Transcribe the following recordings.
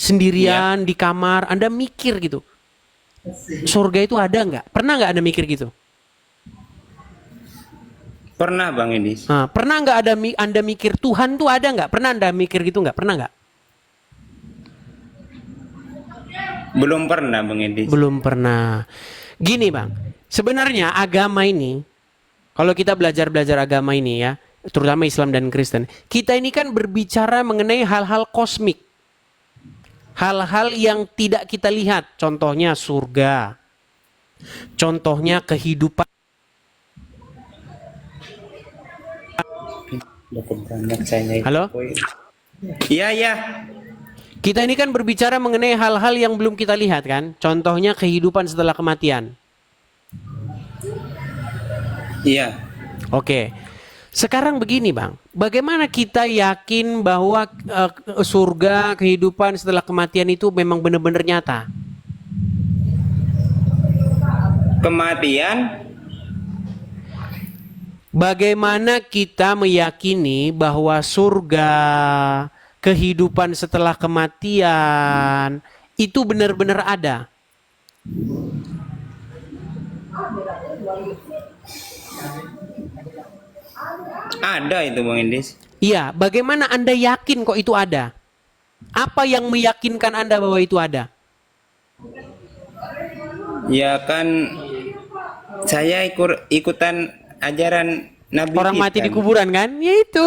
sendirian di kamar, Anda mikir gitu, surga itu ada nggak? Pernah nggak Anda mikir gitu? Pernah Bang Edis. Nah, pernah nggak Anda mikir Tuhan tuh ada nggak? Pernah Anda mikir gitu nggak? Pernah nggak? Belum pernah Bang Edis. Belum pernah. Gini Bang, sebenarnya agama ini, kalau kita belajar agama ini ya, terutama Islam dan Kristen, kita ini kan berbicara mengenai hal-hal kosmik. Hal-hal yang tidak kita lihat, contohnya surga, contohnya kehidupan. Halo? Iya, iya. Kita ini kan berbicara mengenai hal-hal yang belum kita lihat kan, contohnya kehidupan setelah kematian. Iya. Oke. Sekarang begini Bang, bagaimana kita yakin bahwa surga, kehidupan setelah kematian itu memang benar-benar nyata? Kematian, Bagaimana kita meyakini bahwa surga, kehidupan setelah kematian itu benar-benar ada? ada itu Bang Edis. Iya, bagaimana Anda yakin kok itu ada? Apa yang meyakinkan Anda bahwa itu ada? Ya kan saya ikutan ajaran Nabi Orang kita. mati di kuburan kan? Ya itu.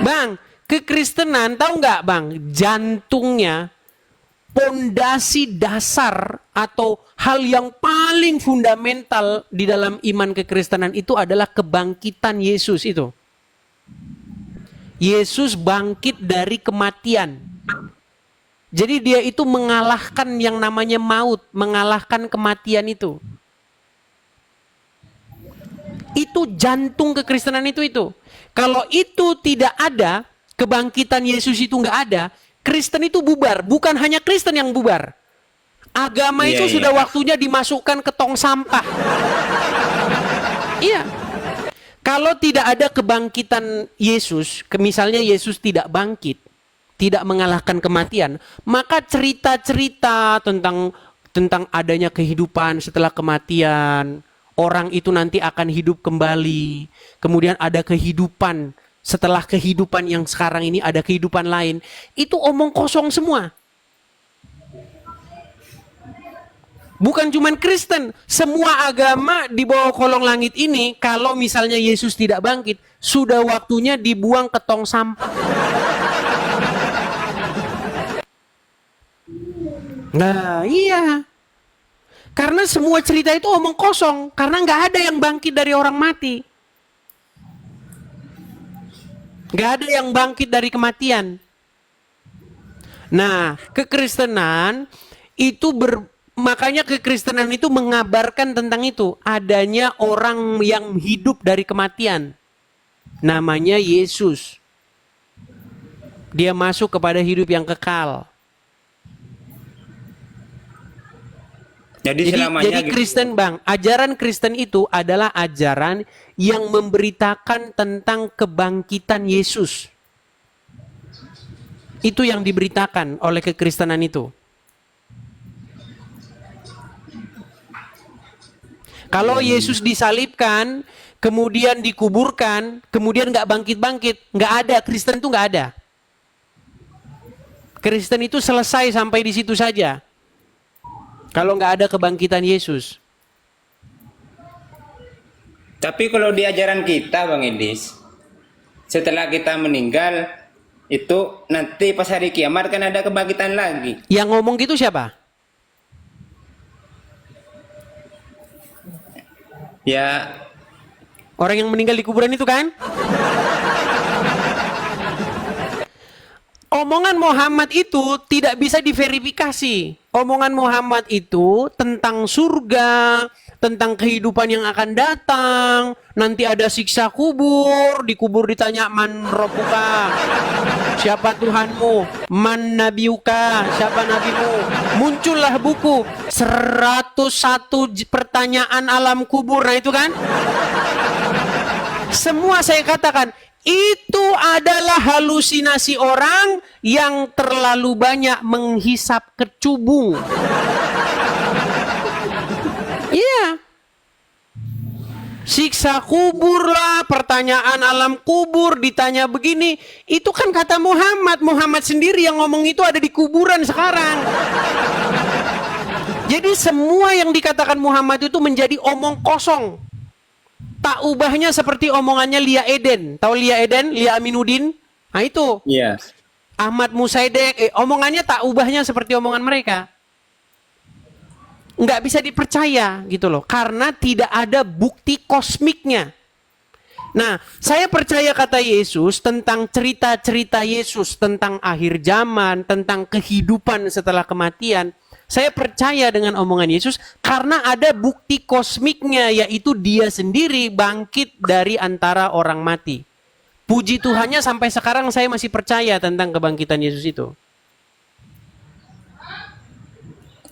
Bang, kekristenan tahu nggak Bang? Jantungnya, pondasi dasar atau hal yang paling fundamental di dalam iman kekristenan itu adalah kebangkitan Yesus itu. Yesus bangkit dari kematian. Jadi dia itu mengalahkan yang namanya maut, mengalahkan kematian itu. Itu jantung kekristenan itu. Kalau itu tidak ada, kebangkitan Yesus itu nggak ada, Kristen itu bubar. Bukan hanya Kristen yang bubar. Agama itu sudah waktunya dimasukkan ke tong sampah. Iya. Kalau tidak ada kebangkitan Yesus, misalnya Yesus tidak bangkit, tidak mengalahkan kematian, maka cerita-cerita tentang adanya kehidupan setelah kematian, orang itu nanti akan hidup kembali, kemudian ada kehidupan setelah kehidupan yang sekarang ini ada kehidupan lain, itu omong kosong semua. Bukan cuman Kristen, semua agama di bawah kolong langit ini, kalau misalnya Yesus tidak bangkit, sudah waktunya dibuang ke tong sampah. Nah, iya. Karena semua cerita itu omong kosong, karena nggak ada yang bangkit dari orang mati. Nggak ada yang bangkit dari kematian. Nah, kekristenan itu makanya kekristenan itu mengabarkan tentang itu, adanya orang yang hidup dari kematian. Namanya Yesus. Dia masuk kepada hidup yang kekal. Jadi selamanya Kristen Bang, ajaran Kristen itu adalah ajaran yang memberitakan tentang kebangkitan Yesus. Itu yang diberitakan oleh kekristenan itu. Kalau Yesus disalibkan, kemudian dikuburkan, kemudian nggak bangkit-bangkit, nggak ada, Kristen itu nggak ada. Kristen itu selesai sampai di situ saja. Kalau nggak ada kebangkitan Yesus. Tapi kalau di ajaran kita Bang Edis, setelah kita meninggal, itu nanti pas hari kiamat kan ada kebangkitan lagi. Yang ngomong gitu siapa? Ya, orang yang meninggal di kuburan itu kan? Omongan Muhammad itu tidak bisa diverifikasi. Omongan Muhammad itu tentang surga, tentang kehidupan yang akan datang, nanti ada siksa kubur, dikubur ditanya man rabbuka, siapa Tuhanmu, man nabiuka, siapa nabimu. Muncullah buku 101 pertanyaan alam kubur. Nah itu kan? Semua saya katakan, Itu adalah halusinasi orang yang terlalu banyak menghisap kecubung. Iya. Siksa kubur lah, pertanyaan alam kubur, ditanya begini. Itu kan kata Muhammad. Muhammad sendiri yang ngomong itu ada di kuburan sekarang. Jadi semua yang dikatakan Muhammad itu menjadi omong kosong. Tak ubahnya seperti omongannya Lia Eden. Tahu Lia Eden? Lia Aminuddin? Nah itu. Iya. Ahmad Musaidek. Omongannya tak ubahnya seperti omongan mereka. Nggak bisa dipercaya gitu loh. Karena tidak ada bukti kosmiknya. Nah, saya percaya kata Yesus tentang cerita-cerita Yesus. Tentang akhir zaman. Tentang kehidupan setelah kematian. Saya percaya dengan omongan Yesus karena ada bukti kosmiknya, yaitu dia sendiri bangkit dari antara orang mati. Puji Tuhannya sampai sekarang saya masih percaya tentang kebangkitan Yesus itu.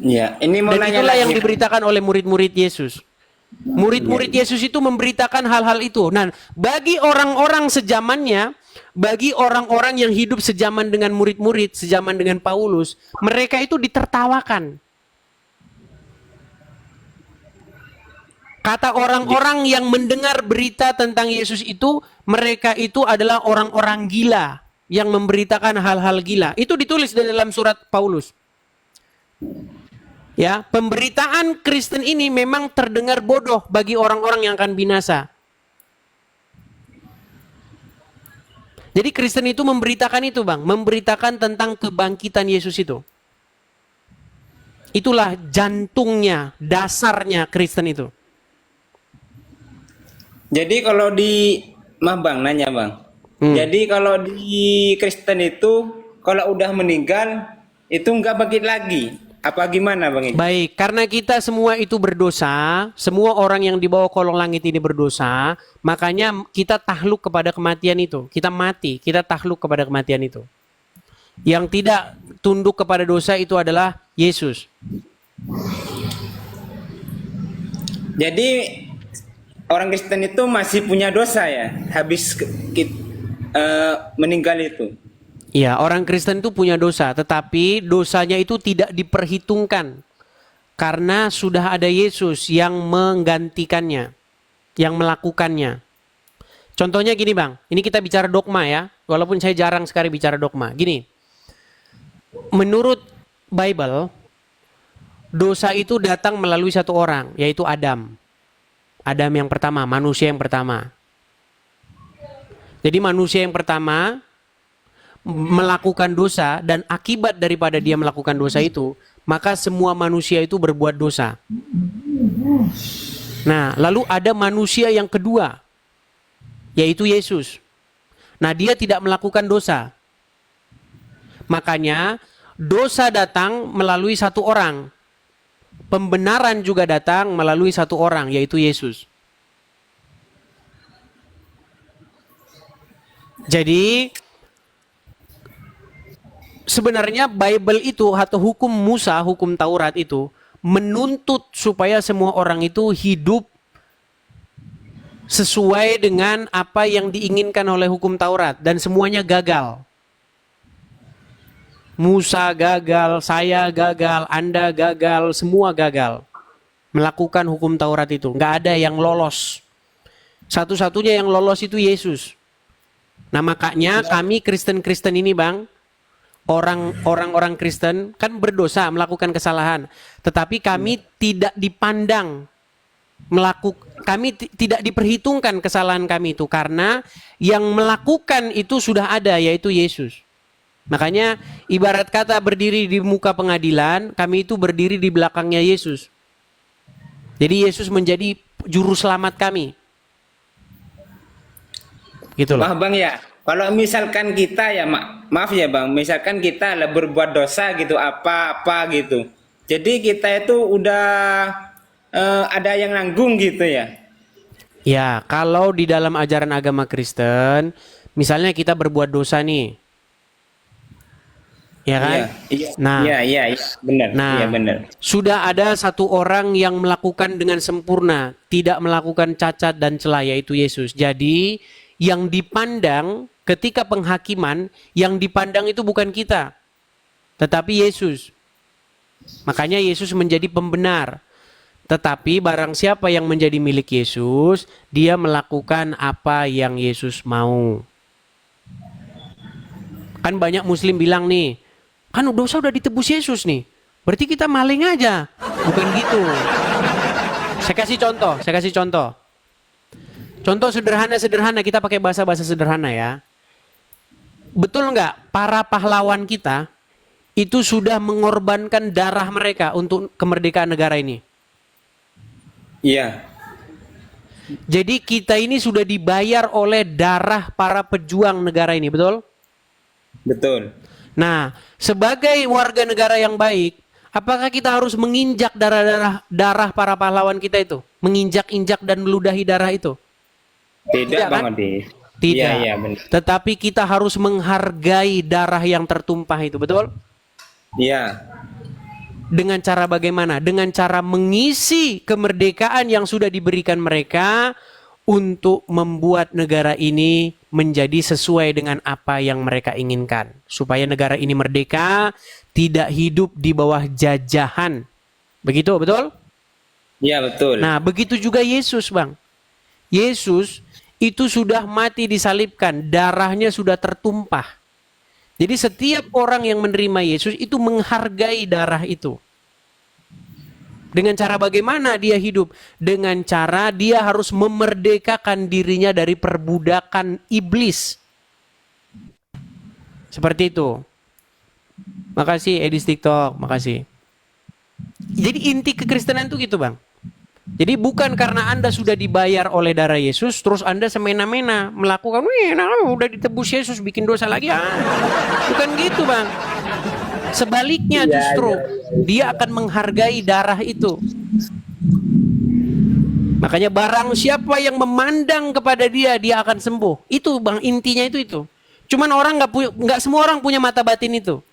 Iya, ini mau Dan nanya itulah lagi. yang diberitakan oleh murid-murid Yesus. Murid-murid Yesus itu memberitakan hal-hal itu. Nah, bagi orang-orang sejamannya, bagi orang-orang yang hidup sejaman dengan murid-murid, sejaman dengan Paulus, mereka itu ditertawakan. Kata orang-orang yang mendengar berita tentang Yesus itu, mereka itu adalah orang-orang gila yang memberitakan hal-hal gila. Itu ditulis di dalam surat Paulus. Ya, pemberitaan Kristen ini memang terdengar bodoh bagi orang-orang yang akan binasa. Jadi Kristen itu memberitakan itu, Bang, memberitakan tentang kebangkitan Yesus itu. Itulah jantungnya, dasarnya Kristen itu. Jadi kalau di Bang nanya Bang. Jadi kalau di Kristen itu kalau udah meninggal itu nggak bangkit lagi. Apa gimana Bang ini? Baik, karena kita semua itu berdosa, semua orang yang di bawah kolong langit ini berdosa, makanya kita takluk kepada kematian itu. Kita mati, kita takluk kepada kematian itu. Yang tidak tunduk kepada dosa itu adalah Yesus. Jadi orang Kristen itu masih punya dosa ya habis meninggal itu. Ya, orang Kristen itu punya dosa, tetapi dosanya itu tidak diperhitungkan. Karena sudah ada Yesus yang menggantikannya, yang melakukannya. Contohnya gini Bang, ini kita bicara dogma ya, walaupun saya jarang sekali bicara dogma. Gini, menurut Bible, dosa itu datang melalui satu orang, yaitu Adam. Adam yang pertama, manusia yang pertama. Jadi manusia yang pertama melakukan dosa, dan akibat daripada dia melakukan dosa itu, maka semua manusia itu berbuat dosa. Nah, lalu ada manusia yang kedua, yaitu Yesus. Nah, dia tidak melakukan dosa. Makanya dosa datang melalui satu orang. Pembenaran juga datang melalui satu orang, yaitu Yesus. Jadi sebenarnya Bible itu atau hukum Musa, hukum Taurat itu menuntut supaya semua orang itu hidup sesuai dengan apa yang diinginkan oleh hukum Taurat, dan semuanya gagal. Musa gagal, saya gagal, Anda gagal, semua gagal melakukan hukum Taurat itu. Nggak ada yang lolos. Satu-satunya yang lolos itu Yesus. Nah, makanya kami Kristen-Kristen ini Bang, orang-orang Kristen kan berdosa, melakukan kesalahan, tetapi kami tidak dipandang kami tidak diperhitungkan kesalahan kami itu, karena yang melakukan itu sudah ada, yaitu Yesus. Makanya ibarat kata berdiri di muka pengadilan, kami itu berdiri di belakangnya Yesus. Jadi Yesus menjadi juru selamat kami. Gitu loh. Bang ya, kalau misalkan kita ya maaf ya Bang, misalkan kita lah berbuat dosa gitu apa-apa gitu. Jadi kita itu udah ada yang nanggung gitu ya. Ya, kalau di dalam ajaran agama Kristen, misalnya kita berbuat dosa nih. Ya kan? Iya. Nah, Iya, benar. Nah, Iya benar. sudah ada satu orang yang melakukan dengan sempurna, tidak melakukan cacat dan celah, yaitu Yesus. Jadi yang dipandang ketika penghakiman, yang dipandang itu bukan kita, tetapi Yesus. Makanya Yesus menjadi pembenar. Tetapi barang siapa yang menjadi milik Yesus, dia melakukan apa yang Yesus mau. Kan banyak muslim bilang nih, kan dosa udah ditebus Yesus nih, berarti kita maling aja. Bukan gitu. Saya kasih contoh. Contoh sederhana, kita pakai bahasa sederhana ya. Betul nggak para pahlawan kita itu sudah mengorbankan darah mereka untuk kemerdekaan negara ini? Iya. Jadi kita ini sudah dibayar oleh darah para pejuang negara ini, betul? Betul. Nah, sebagai warga negara yang baik, apakah kita harus menginjak darah para pahlawan kita itu? Menginjak-injak dan meludahi darah itu? Tidak, kan? Bang Odi. Tidak. Iya, benar. Tetapi kita harus menghargai darah yang tertumpah itu, betul? Iya. Dengan cara bagaimana? Dengan cara mengisi kemerdekaan yang sudah diberikan mereka untuk membuat negara ini menjadi sesuai dengan apa yang mereka inginkan. Supaya negara ini merdeka, tidak hidup di bawah jajahan. Begitu, betul? Iya, betul. Nah, begitu juga Yesus, Bang. Yesus itu sudah mati disalibkan, darahnya sudah tertumpah. Jadi setiap orang yang menerima Yesus itu menghargai darah itu. Dengan cara bagaimana dia hidup? Dengan cara dia harus memerdekakan dirinya dari perbudakan iblis. Seperti itu. Makasih Edis TikTok, makasih. Jadi inti kekristenan itu gitu, Bang. Jadi bukan karena Anda sudah dibayar oleh darah Yesus, terus Anda semena-mena melakukan, udah ditebus Yesus, bikin dosa lagi. Bukan gitu, Bang. Sebaliknya justru, dia akan menghargai darah itu. Makanya barang siapa yang memandang kepada dia, dia akan sembuh. Itu, Bang, intinya itu. Cuman orang nggak semua orang punya mata batin itu.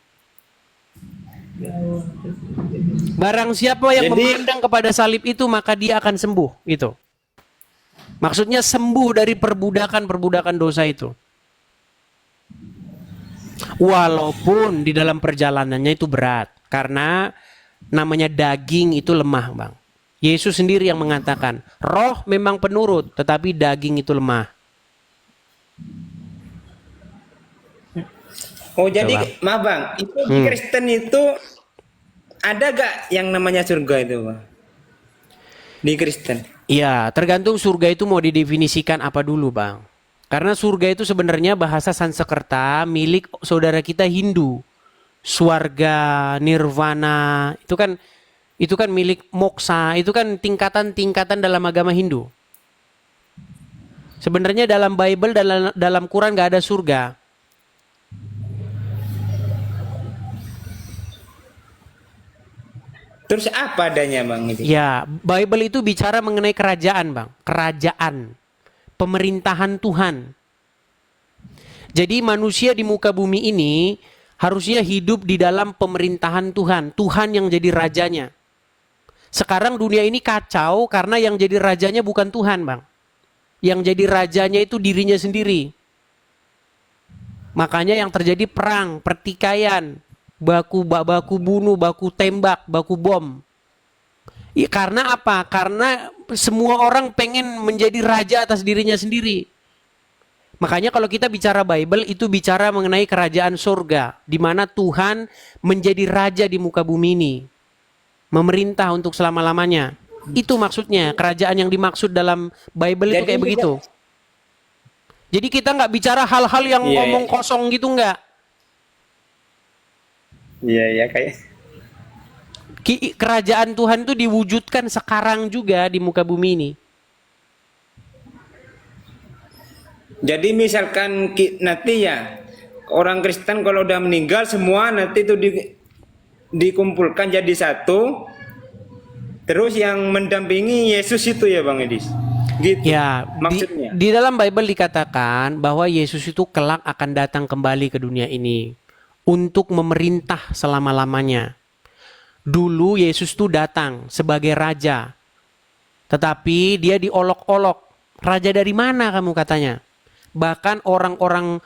Barang siapa yang memandang kepada salib itu, maka dia akan sembuh, gitu. Maksudnya sembuh dari perbudakan dosa itu. Walaupun di dalam perjalanannya itu berat, karena namanya daging itu lemah, Bang. Yesus sendiri yang mengatakan, roh memang penurut, tetapi daging itu lemah. Oh, jadi maaf, Bang, itu di Kristen itu ada gak yang namanya surga itu, Bang? Di Kristen. Iya, tergantung surga itu mau didefinisikan apa dulu, Bang. Karena surga itu sebenarnya bahasa Sanskerta milik saudara kita Hindu. Swarga, nirvana, itu kan milik moksa, itu kan tingkatan-tingkatan dalam agama Hindu. Sebenarnya dalam Bible, dalam Quran gak ada surga. Terus apa adanya, Bang, itu? Ya, Bible itu bicara mengenai kerajaan, Bang. Kerajaan. Pemerintahan Tuhan. Jadi manusia di muka bumi ini harusnya hidup di dalam pemerintahan Tuhan. Tuhan yang jadi rajanya. Sekarang dunia ini kacau karena yang jadi rajanya bukan Tuhan, Bang. Yang jadi rajanya itu dirinya sendiri. Makanya yang terjadi perang, pertikaian, baku bunuh, baku tembak, baku bom. Ya, karena apa? Karena semua orang pengen menjadi raja atas dirinya sendiri. Makanya kalau kita bicara Bible, itu bicara mengenai kerajaan surga, di mana Tuhan menjadi raja di muka bumi ini, memerintah untuk selama-lamanya. Itu maksudnya, kerajaan yang dimaksud dalam Bible itu kayak begitu. Jadi kita nggak bicara hal-hal yang ngomong kosong gitu, nggak. Iya, kayak kerajaan Tuhan itu diwujudkan sekarang juga di muka bumi ini. jadi misalkan nanti ya orang Kristen kalau udah meninggal semua nanti itu dikumpulkan jadi satu, terus yang mendampingi Yesus itu ya, Bang Edis. Gitu. Ya, maksudnya. Di dalam Bible dikatakan bahwa Yesus itu kelak akan datang kembali ke dunia ini untuk memerintah selama-lamanya. Dulu Yesus itu datang sebagai raja, tetapi dia diolok-olok. Raja dari mana kamu katanya? Bahkan orang-orang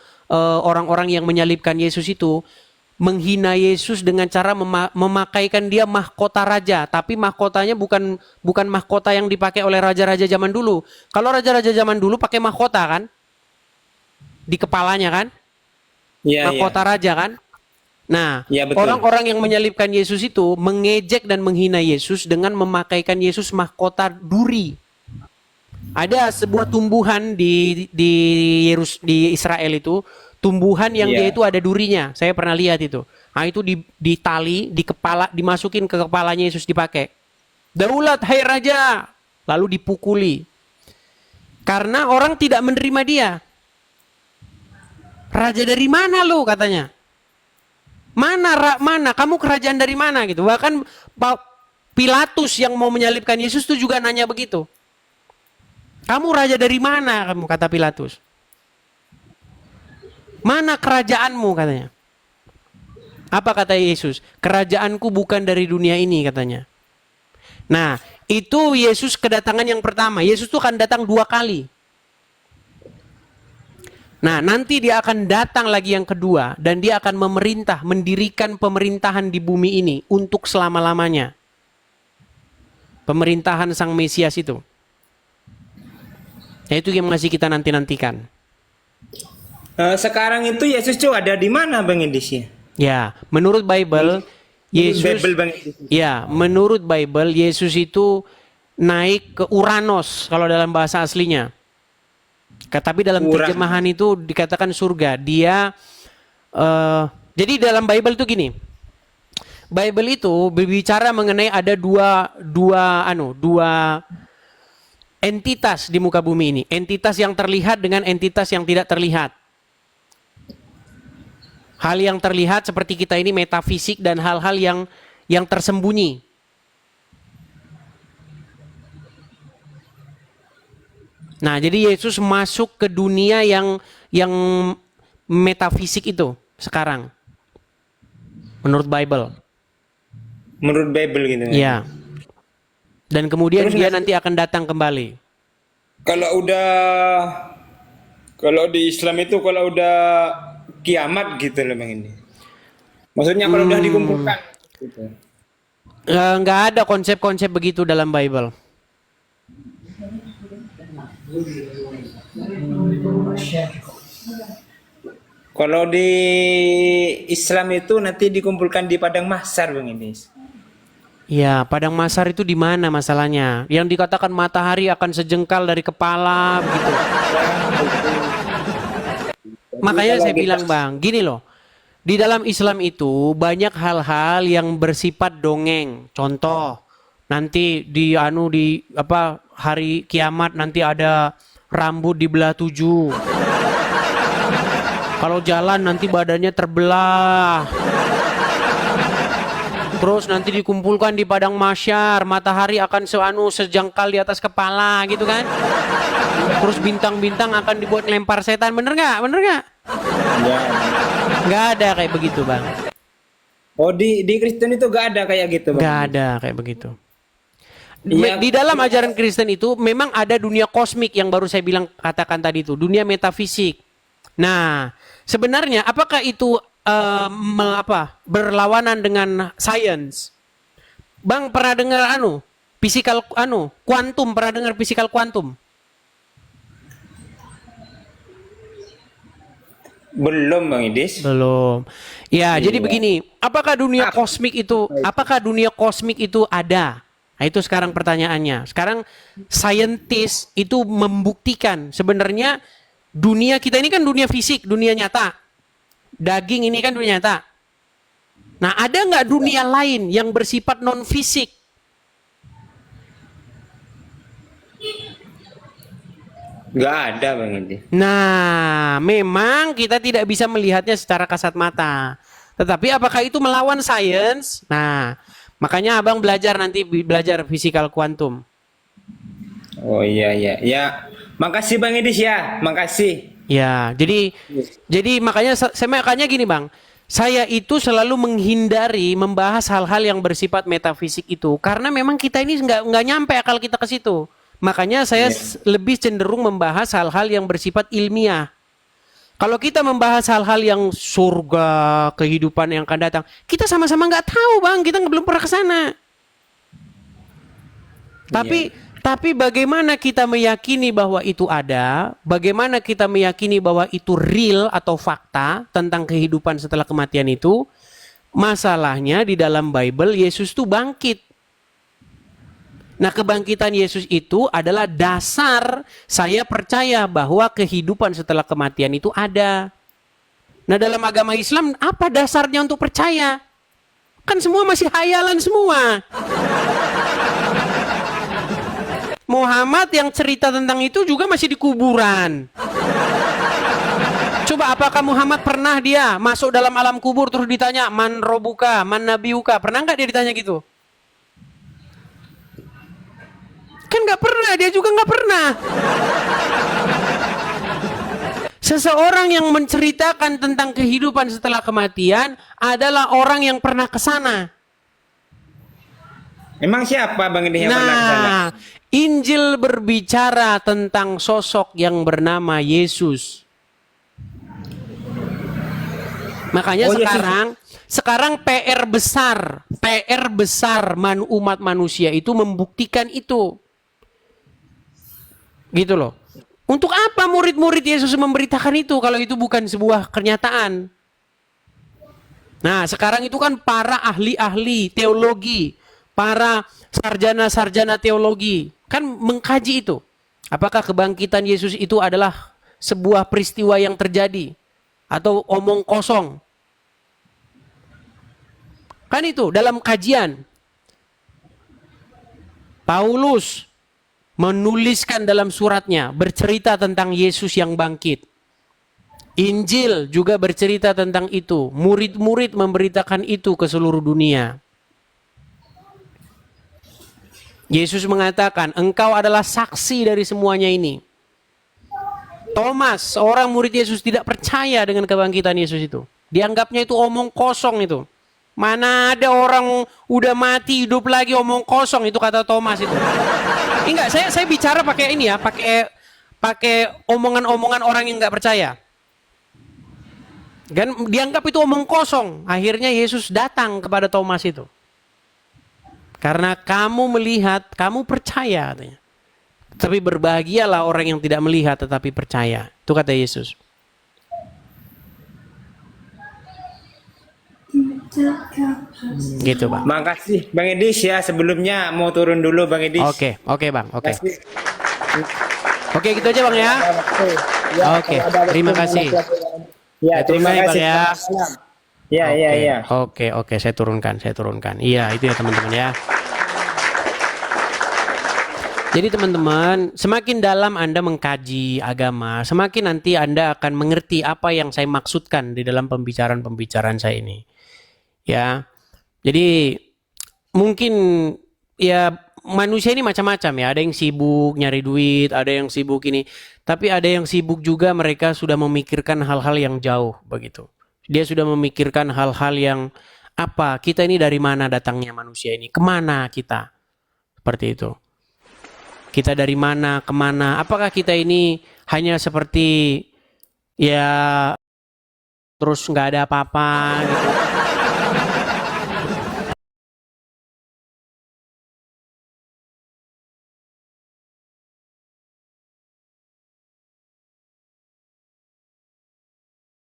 yang menyalibkan Yesus itu menghina Yesus dengan cara memakaikan dia mahkota raja, tapi mahkotanya bukan mahkota yang dipakai oleh raja-raja zaman dulu. Kalau raja-raja zaman dulu pakai mahkota kan di kepalanya kan, Iya, mahkota iya. raja kan. Nah, Iya, betul. orang-orang yang menyalibkan Yesus itu mengejek dan menghina Yesus dengan memakaikan Yesus mahkota duri. Ada sebuah tumbuhan di Israel itu, tumbuhan yang dia Iya. itu ada durinya. Saya pernah lihat itu. Nah, itu ditali di kepala, dimasukin ke kepalanya Yesus dipakai. Daulat hai raja, lalu dipukuli. Karena orang tidak menerima dia. Raja dari mana lu katanya? Mana kamu kerajaan dari mana gitu. Bahkan Pilatus yang mau menyalibkan Yesus itu juga nanya begitu. Kamu raja dari mana kamu, kata Pilatus. Mana kerajaanmu katanya. Apa kata Yesus? Kerajaanku bukan dari dunia ini katanya. Nah, itu Yesus kedatangan yang pertama. Yesus itu akan datang 2 kali. Nah, nanti dia akan datang lagi yang kedua dan dia akan memerintah, mendirikan pemerintahan di bumi ini untuk selama-lamanya. Pemerintahan Sang Mesias itu. Itu yang masih kita nanti-nantikan. Sekarang itu Yesus tuh ada di mana Bang Idis ya? Ya, menurut Bible, Yesus, Bible Bang Idis. ya, menurut Bible, Yesus itu naik ke Uranos kalau dalam bahasa aslinya. Tapi dalam terjemahan itu dikatakan surga. Dia, jadi dalam Bible itu gini. Bible itu berbicara mengenai ada dua entitas di muka bumi ini. Entitas yang terlihat dengan entitas yang tidak terlihat. Hal yang terlihat seperti kita ini metafisik dan hal-hal yang tersembunyi. Nah, jadi Yesus masuk ke dunia yang metafisik itu sekarang. Menurut Bible. Menurut Bible gitu. Ya. Dan kemudian Terus dia nanti akan datang kembali. Kalau di Islam itu kalau udah kiamat gitu loh Bang ini. Maksudnya kalau udah dikumpulkan gitu. Nggak ada konsep-konsep begitu dalam Bible. Kalau di Islam itu nanti dikumpulkan di padang mahsyar Bang Idis. Ya, padang mahsyar itu di mana masalahnya? Yang dikatakan matahari akan sejengkal dari kepala begitu. Makanya saya bilang Bang, gini loh. Di dalam Islam itu banyak hal-hal yang bersifat dongeng. Contoh, nanti di hari kiamat nanti ada rambut dibelah 7. Kalau jalan nanti badannya terbelah. Terus nanti dikumpulkan di padang mahsyar, matahari akan sejengkal di atas kepala gitu kan. Terus bintang-bintang akan dibuat lempar setan, bener nggak? Bener nggak? Ya. Nggak ada kayak begitu Bang. Oh di Kristen itu gak ada kayak gitu Bang. Nggak ada kayak begitu. Iya. Di dalam ajaran Kristen itu memang ada dunia kosmik yang baru saya bilang katakan tadi itu, dunia metafisik. Nah, sebenarnya apakah itu berlawanan dengan sains? Bang pernah dengar kuantum, pernah dengar fisikal kuantum? Belum Bang Idis. Belum. Ya, Iya. jadi begini, apakah dunia kosmik itu ada? Nah, itu sekarang pertanyaannya. Sekarang saintis itu membuktikan sebenarnya dunia kita ini kan dunia fisik, dunia nyata. Daging ini kan dunia nyata. Nah, ada nggak dunia lain yang bersifat non fisik? Gak ada Bang Idis. Nah, memang kita tidak bisa melihatnya secara kasat mata. Tetapi apakah itu melawan sains? Nah, makanya Abang belajar fisikal kuantum. Oh iya. Ya, makasih Bang Idis ya. Makasih. Ya, jadi makanya gini Bang, saya itu selalu menghindari membahas hal-hal yang bersifat metafisik itu karena memang kita ini nggak nyampe akal kita ke situ. Makanya saya lebih cenderung membahas hal-hal yang bersifat ilmiah. Kalau kita membahas hal-hal yang surga, kehidupan yang akan datang, kita sama-sama nggak tahu, Bang. Kita belum pernah ke sana. Tapi bagaimana kita meyakini bahwa itu ada? Bagaimana kita meyakini bahwa itu real atau fakta tentang kehidupan setelah kematian itu? Masalahnya di dalam Bible Yesus tuh bangkit. Nah, kebangkitan Yesus itu adalah dasar saya percaya bahwa kehidupan setelah kematian itu ada. Nah, dalam agama Islam apa dasarnya untuk percaya? Kan semua masih hayalan semua. Muhammad yang cerita tentang itu juga masih di kuburan. Coba apakah Muhammad pernah dia masuk dalam alam kubur terus ditanya man robuka, man nabiuka? Pernah nggak dia ditanya gitu? Kan nggak pernah, dia juga nggak pernah. Seseorang yang menceritakan tentang kehidupan setelah kematian adalah orang yang pernah ke sana. Emang siapa Bang Edi yang pernah ke sana? Nah, Injil berbicara tentang sosok yang bernama Yesus. Makanya sekarang PR besar umat manusia itu membuktikan itu. Gitu loh. Untuk apa murid-murid Yesus memberitakan itu kalau itu bukan sebuah kenyataan? Nah, sekarang itu kan para ahli-ahli teologi, para sarjana-sarjana teologi kan mengkaji itu. Apakah kebangkitan Yesus itu adalah sebuah peristiwa yang terjadi atau omong kosong? Kan itu dalam kajian. Paulus menuliskan dalam suratnya bercerita tentang Yesus yang bangkit. Injil juga bercerita tentang itu. Murid-murid memberitakan itu ke seluruh dunia. Yesus mengatakan, engkau adalah saksi dari semuanya ini. Thomas, seorang murid Yesus, tidak percaya dengan kebangkitan Yesus itu. Dianggapnya itu omong kosong itu. Mana ada orang udah mati hidup lagi omong kosong, itu kata Thomas itu. Enggak, saya bicara pakai ini ya, pakai omongan-omongan orang yang nggak percaya. Kan dianggap itu omong kosong. Akhirnya Yesus datang kepada Thomas itu. Karena kamu melihat, kamu percaya katanya. Tapi berbahagialah orang yang tidak melihat tetapi percaya. Itu kata Yesus. Gitu, Bang. Makasih Bang Edis ya, sebelumnya mau turun dulu Bang Edis. Oke, Bang. Oke. Makasih. Oke, gitu aja Bang ya. Ya, Oke, kalau ada terima waktu, kasih. Ya, Saya terima turun aja, kasih Bang, ya. Selamat malam. Ya, Oke. ya, ya. Oke, saya turunkan. Iya, itu ya teman-teman ya. Jadi teman-teman, semakin dalam Anda mengkaji agama, semakin nanti Anda akan mengerti apa yang saya maksudkan di dalam pembicaraan saya ini. Ya. Jadi mungkin ya manusia ini macam-macam ya. Ada yang sibuk nyari duit, ada yang sibuk ini. Tapi ada yang sibuk juga mereka sudah memikirkan hal-hal yang jauh begitu. Dia sudah memikirkan hal-hal yang apa, kita ini dari mana datangnya manusia ini, kemana kita, seperti itu. Kita dari mana, kemana, apakah kita ini hanya seperti ya terus nggak ada apa-apa gitu.